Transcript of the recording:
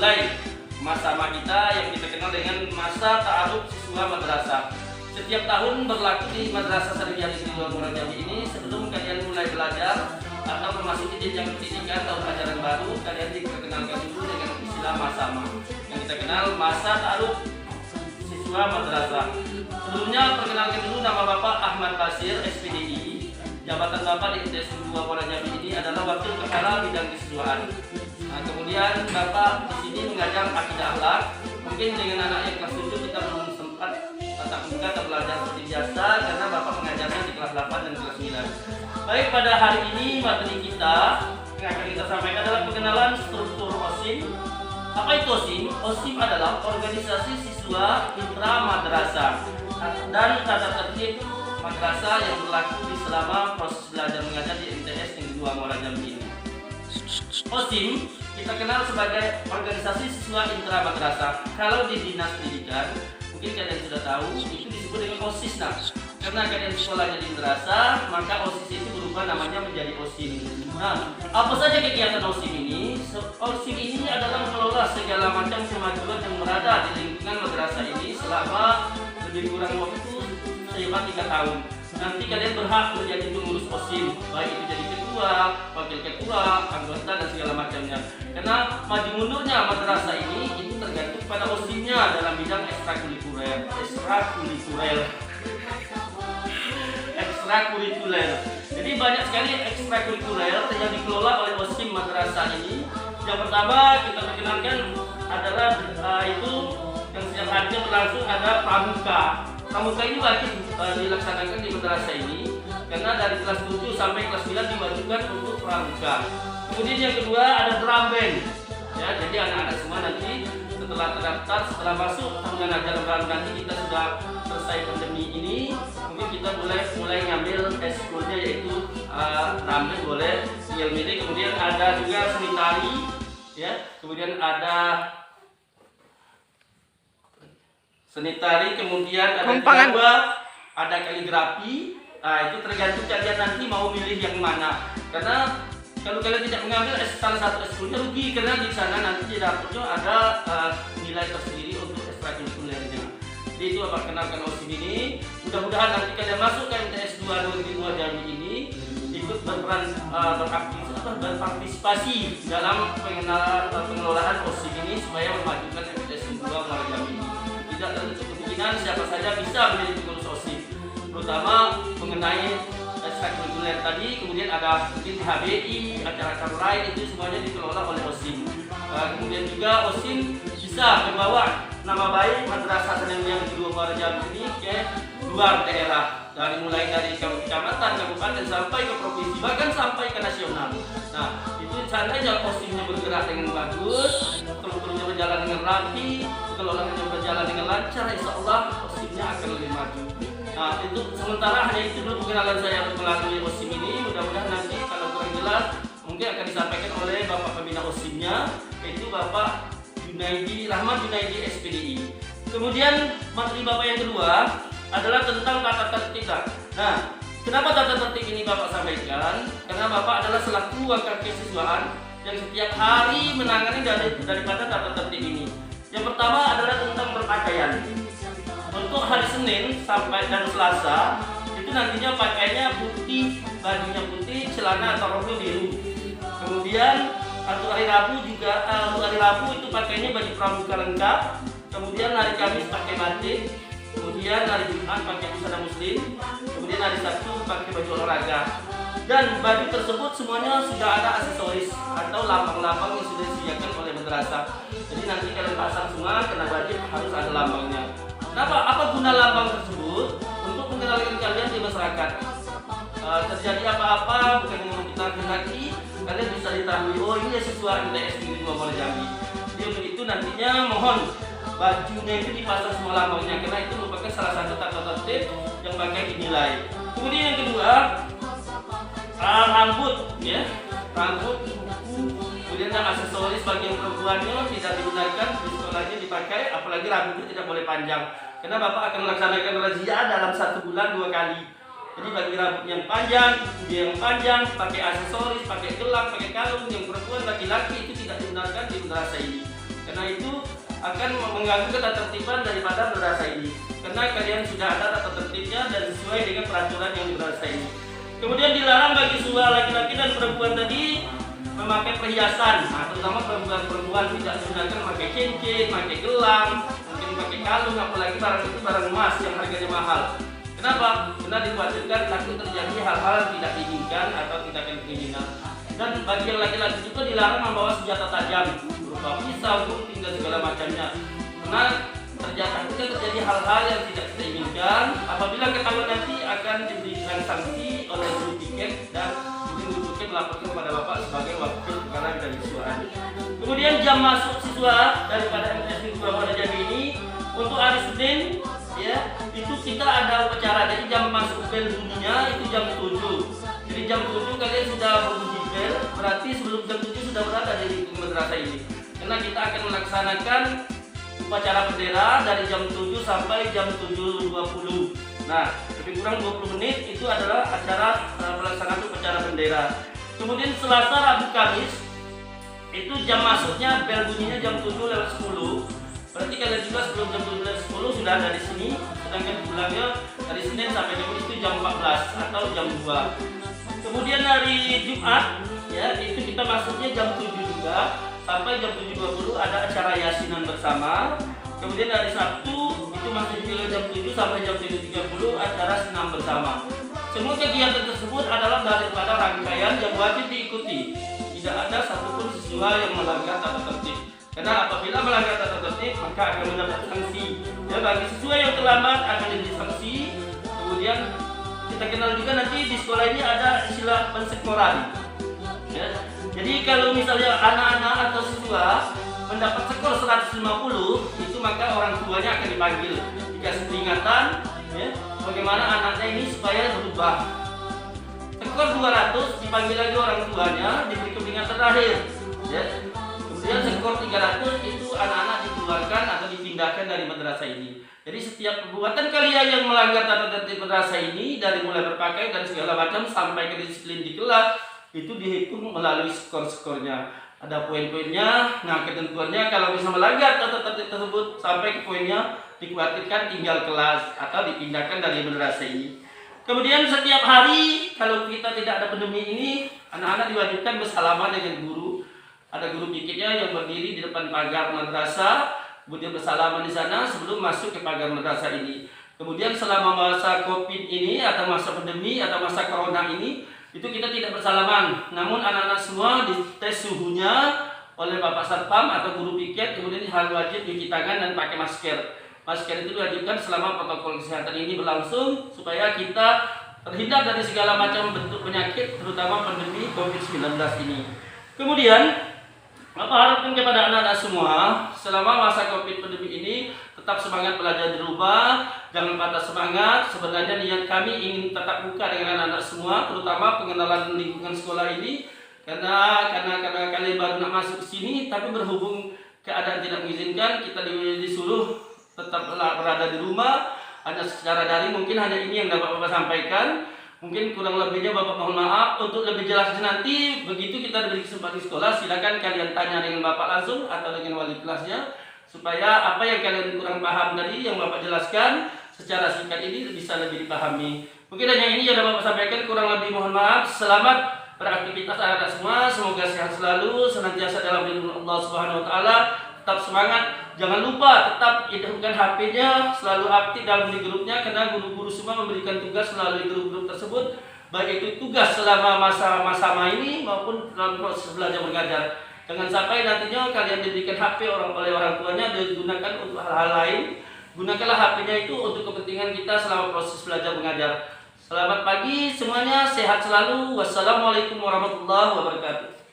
memulai masa kita yang kita kenal dengan masa ta'aruf siswa madrasah. Setiap tahun berlaku di Madrasah Sarjana Negeri 2 Muara Jambi ini. Sebelum kalian mulai belajar atau memasuki jenjang pendidikan tahun ajaran baru, kalian diperkenalkan dulu dengan istilah masa yang kita kenal masa ta'aruf siswa madrasah. Sebelumnya perkenalkan dulu, nama Bapak Ahmad Basir, SPDI. Jabatan Bapak di ITS 2 Muara Jambi ini adalah Wakil Kepala Bidang Kesiswaan. Nah, kemudian Bapak di sini mengajar akidah akhlak. Mungkin dengan anak yang kelas 7 kita belum sempat tatap muka atau belajar seperti biasa karena Bapak mengajarnya di kelas 8 dan kelas 9. Baik, pada hari ini materi kita yang akan kita sampaikan adalah pengenalan struktur OSIM. Apa itu OSIM? OSIM adalah organisasi siswa intra madrasah dan tata tertib madrasah yang berlaku di selama proses belajar mengajar di MTS Negeri 2 Muara Jambi ini. OSIM kita kenal sebagai organisasi siswa intra madrasah. Kalau di dinas pendidikan, mungkin kalian sudah tahu, itu disebut dengan OSIS. Nah, karena kalian sekolahnya di madrasah, maka OSIS itu berubah namanya menjadi OSIM. Nah, apa saja kegiatan OSIM ini? OSIM ini adalah mengelola segala macam kemajuan yang berada di lingkungan madrasah ini selama lebih kurang waktu selama 3 tahun. Nanti kalian berhak menjadi pengurus OSIM, baik itu jadi ketua, wakil ketua, anggota dan segala macamnya. Karena maju mundurnya madrasah ini itu tergantung pada OSIM-nya dalam bidang ekstrakurikuler. Jadi banyak sekali ekstrakurikuler yang dikelola oleh OSIM madrasah ini. Yang pertama kita perkenalkan adalah itu yang setiap harinya berlangsung ada pramuka. Pramuka ini wajib dilaksanakan di madrasah ini karena dari kelas 7 sampai kelas 9 diwajibkan untuk pramuka. Kemudian yang kedua ada drum band. Ya, jadi anak-anak semua nanti setelah terdaftar, setelah masuk tahun ajaran baru nanti kita sudah selesai pandemi ini, mungkin kita mulai ngambil eskulnya yaitu drum band boleh ini. Kemudian ada juga seni tari, ya. Kemudian ada seni tari, kemudian ada juga ada kaligrafi. Nah, itu tergantung kalian nanti mau milih yang mana. Karena kalau kalian tidak mengambil salah satu eskulnya rugi, karena di sana nanti di dapurnya ada nilai tersendiri untuk ekstrakurikulernya. Jadi itu apa kenalkan OSIM ini. Mudah-mudahan nanti kalian masuk ke MTS 2 Negeri 2 Jambi ini ikut berpartisipasi dalam pengelolaan OSIM ini supaya memajukan MTS 2 Muara Jambi ini. Tidak tertutup kemungkinan siapa saja bisa menjadi pengurus OSIM, terutama mengenai ekstrakurikuler tadi. Kemudian ada mungkin HBI, acara-acara lain, itu semuanya dikelola oleh OSIM. Kemudian juga OSIM bisa membawa nama baik Madrasah Sarjana Negeri 2 Muara Jambi ini ke luar daerah, mulai dari kecamatan, kabupaten sampai ke provinsi, bahkan sampai ke nasional. Nah, itu seandainya OSIM-nya bergerak dengan bagus, strukturnya berjalan dengan rapi, pengelolaannya berjalan dengan lancar, insya Allah OSIM-nya akan lebih maju. Nah, itu sementara hanya itu dulu perkenalan saya melalui OSIM ini. Mudah-mudahan nanti kalau kurang jelas mungkin akan disampaikan oleh Bapak Pembina OSIM-nya, yaitu Bapak Rahmat Junaidi, SPDI. Kemudian materi Bapak yang kedua adalah tentang tata tertib. Nah, kenapa tata tertib ini Bapak sampaikan? Karena Bapak adalah selaku wakil kesiswaan yang setiap hari menangani daripada tata tertib ini. Yang pertama adalah tentang berpakaian. Untuk hari Senin sampai dan Selasa itu nantinya pakainya putih, bajunya putih, celana atau roknya biru. Kemudian untuk hari Rabu juga hari Rabu itu pakainya baju pramuka lengkap. Kemudian hari Kamis pakai batik. Kemudian hari Jumat pakai busana muslim. Kemudian hari Sabtu pakai baju olahraga. Dan baju tersebut semuanya sudah ada aksesoris atau lambang-lambang yang sudah disediakan oleh madrasah. Jadi nanti kalian pasang semua kena wajib harus ada lambangnya. Kenapa? Apa guna lambang tersebut? Untuk mengenalkan kalian di masyarakat. Terjadi apa-apa bukan yang kita kehendaki, kalian bisa diketahui, oh ini siswa MTS Negeri 2 Muara Jambi. Jadi untuk itu nantinya mohon bajunya itu dipasang semua lambangnya, karena itu merupakan salah satu tata tertib yang pakai dinilai. Kemudian yang kedua, rambut, ya, rambut, kemudian aksesoris bagian perempuannya tidak digunakan di sekolahnya dipakai, apalagi rambutnya tidak boleh panjang, karena Bapak akan melaksanakan razia dalam 1 bulan 2 kali. Jadi bagi rambut yang panjang, pakai aksesoris, pakai gelang, pakai kalung, yang perempuan laki-laki itu tidak digunakan di madrasah ini. Karena mengganggu ketertiban daripada madrasah ini, karena kalian sudah ada tata tertibnya dan sesuai dengan peraturan yang di madrasah ini. Kemudian dilarang bagi semua laki-laki dan perempuan tadi memakai perhiasan, terutama perempuan tidak digunakan memakai cincin, memakai gelang, mungkin pakai kalung, apalagi barang itu barang emas yang harganya mahal. Kenapa? Karena dikhawatirkan takut terjadi hal-hal tidak diinginkan atau tindakan kriminal. Dan bagi yang laki-laki juga dilarang membawa senjata tajam berupa pisau, gunting dan segala macamnya. Karena takutnya terjadi hal-hal yang tidak kita inginkan. Apabila ketahuan nanti akan diberikan sanksi oleh guru piket dan guru piket melaporkan kepada bapak sebagai wakil pengarang dari siswaan. Kemudian jam masuk siswa daripada MTS Negeri Wonojambi ini untuk hari Senin, ya, itu kita ada upacara. Jadi jam masuk bel bunyinya itu jam 7. Jadi jam 7 kalian sudah berbunyi bel, berarti sebelum jam 7 sudah berada di madrasah ini. Karena kita akan melaksanakan upacara bendera dari jam 7 sampai jam 7.20. Nah, lebih kurang 20 menit itu adalah acara pelaksanaan upacara bendera. Kemudian Selasa, Rabu, Kamis itu jam masuknya bel bunyinya jam 7:10. Berarti kalian juga sebelum jam 7:10 sudah ada di sini. Sedangkan pulangnya dari Senin sampai Jumat itu jam 14 atau jam 2. Kemudian hari Jumat, ya, itu kita masuknya jam 7 juga sampai jam 7.20 ada acara yasinan bersama. Kemudian hari Sabtu itu masih juga jam 7 sampai jam 7.30 acara senam bersama. Semua kegiatan tersebut adalah daripada rangkaian yang wajib diikuti. Tidak ada satupun siswa yang melanggar tata tertib. Karena apabila melanggar tata tertib maka akan mendapat sanksi. Ya, bagi siswa yang terlambat akan diberi sanksi. Kemudian kita kenal juga nanti di sekolah ini ada istilah pensekmoran. Ya. Jadi kalau misalnya anak-anak atau siswa mendapat skor 150 itu maka orang tuanya akan dipanggil, dikasih peringatan, ya, bagaimana anaknya ini supaya berubah. Skor 200 dipanggil lagi orang tuanya, diberi peringatan terakhir, ya. Kemudian skor 300 itu anak-anak dikeluarkan atau dipindahkan dari madrasah ini. Jadi setiap perbuatan kalian yang melanggar tata tertib madrasah ini, dari mulai berpakaian dan segala macam sampai ke disiplin di kelas, itu dihitung melalui skor-skornya. Ada poin-poinnya. Nah, ketentuannya kalau bisa melanggar tata tertib tersebut sampai ke poinnya, dikhawatirkan tinggal kelas atau dipindahkan dari madrasah ini. Kemudian setiap hari kalau kita tidak ada pandemi ini, anak-anak diwajibkan bersalaman dengan guru. Ada guru pikirnya yang berdiri di depan pagar madrasah, kemudian bersalaman di sana sebelum masuk ke pagar madrasah ini. Kemudian selama masa Covid ini atau masa pandemi atau masa corona ini, itu kita tidak bersalaman. Namun anak-anak semua dites suhunya oleh Bapak Satpam atau guru piket, kemudian hal wajib cuci tangan dan pakai masker. Masker itu diwajibkan selama protokol kesehatan ini berlangsung supaya kita terhindar dari segala macam bentuk penyakit, terutama pandemi COVID-19 ini. Kemudian Bapak harapkan kepada anak-anak semua selama masa COVID pandemi ini tetap semangat belajar di rumah, jangan patah semangat. Sebenarnya niat kami ingin tetap buka dengan anak-anak semua, terutama pengenalan lingkungan sekolah ini, karena kalian baru nak masuk ke sini, tapi berhubung keadaan tidak mengizinkan, kita disuruh tetap berada di rumah, hanya secara daring. Mungkin hanya ini yang dapat Bapak sampaikan. Mungkin kurang lebihnya Bapak mohon maaf. Untuk lebih jelasnya nanti begitu kita diberi kesempatan di sekolah, silakan kalian tanya dengan Bapak langsung atau dengan wali kelasnya, supaya apa yang kalian kurang paham tadi yang Bapak jelaskan secara singkat ini bisa lebih dipahami. Mungkin hanya ini yang Bapak sampaikan, kurang lebih mohon maaf. Selamat beraktivitas anak-anak semua, semoga sehat selalu, senantiasa dalam lindungan Allah Subhanahu wa taala. Tetap semangat, jangan lupa tetap hidupkan HP-nya, selalu aktif dalam di grupnya, karena guru-guru semua memberikan tugas melalui grup-grup tersebut, baik itu tugas selama masa ini maupun dalam proses belajar mengajar. Jangan sampai nantinya kalian diberikan HP oleh orang tuanya digunakan untuk hal-hal lain. Gunakanlah HP-nya itu untuk kepentingan kita selama proses belajar mengajar. Selamat pagi semuanya, sehat selalu. Wassalamualaikum warahmatullahi wabarakatuh.